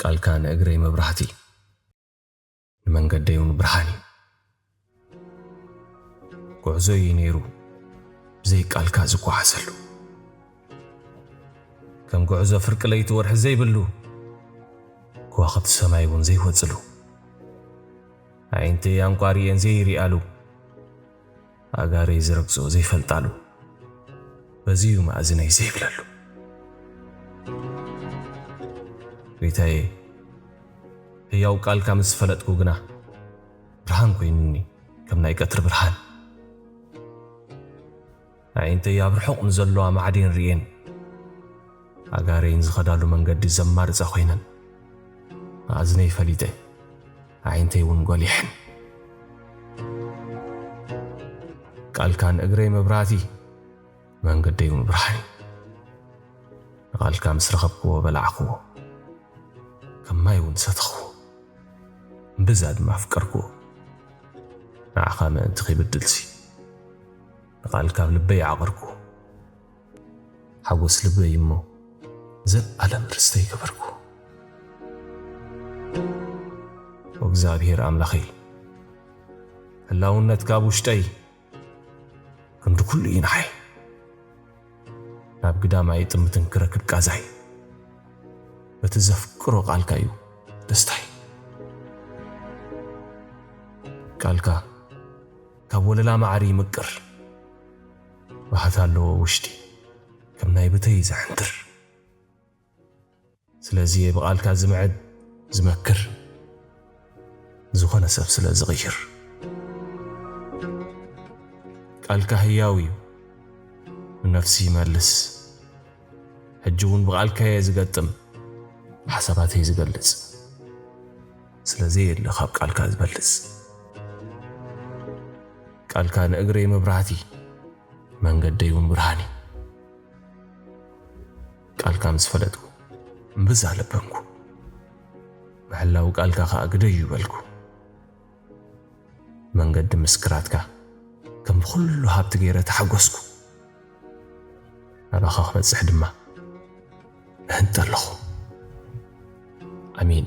ቃልካ ንእግረይ መብራህቲ ንመንገደይ እውን ብርሃን ጉዕዞይ ነይሩ ብዘይ ቃልካ ዝጓዓዘሉ ከም ጉዕዞ ፍርቂ ለይቲ ወርሒ ዘይብሉ ከዋኽብቲ ሰማይ እውን ዘይወፅሉ ዓይንተይ አንቋርየን ዘይሪኣሉ ኣጋረይ ዝረግጾ ዘይፈልጣሉ በዚዩ ማእዝነይ ዘይብለሉ ቤታዬ ሕያው ቃልካ ምስ ፈለጥኩ ግና ብርሃን ኮይኑኒ ከም ናይ ቀትሪ ብርሃን ዓይንተይ ኣብ ርሑቕ ንዘለዋ ማዕዲን ርየን ኣጋረይን ዝኸዳሉ መንገዲ ዘማርፃ ኮይነን ማእዝነይ ፈሊጠ ዓይንተይ እውን ጐሊሕን ቃልካ ንእግረይ መብራህቲ መንገደይ እውን ብርሃን ንቓልካ ምስ ረኸብክዎ በላዕኽዎ ከም ማይ እውን ሰተኽዎ እምብዛ ድማ ኣፍቀርክዎ ንዓኻ ምእንቲ ኸይብድልሲ ንቓልካ ኣብ ልበይ ዓቐርክዎ ሓጐስ ልበይ እሞ ዘለዓለም ርስተይ ገበርክዎ ወእግዚአብሔር ኣምላኸይ ህላውነትካ ኣብ ውሽጠይ ክንዲ ኩሉ እዩ ንዓይ ናብ ግዳማይ ጥምትን ክረክብ ቃዛይ በቲ ዘፍቅሮ ቃልካ እዩ ደስታይ ቃልካ ካብ ወለላ ማዕሪ ይምቅር ባህታ ኣለዎ ውሽጢ ከም ናይ ብተይ ዘሕንትር ስለዚ ብቓልካ ዝምዕድ ዝመክር ዝኾነ ሰብ ስለ ዝቕይር ቃልካ ህያው እዩ ንነፍሲ ይመልስ ሕጂ እውን ብቓልካየ ዝገጥም ሓሳባተይ ዝገልጽ ስለዚ የለ ካብ ቃልካ ዝበልጽ ቃልካ ንእግረይ መብራህቲ መንገደይ እውን ብርሃኒ ቃልካ ምስ ፈለጥኩ እምብዛ ለበንኩ ምሕላው ቃልካ ኸኣ ግደዩ ይበልኩ መንገዲ ምስክራትካ ከም ብኩሉ ሃብቲ ገይረ ተሓጐስኩ ናባኻ ክበጽሕ ድማ እህንጠ ኣለኹ ኣሚን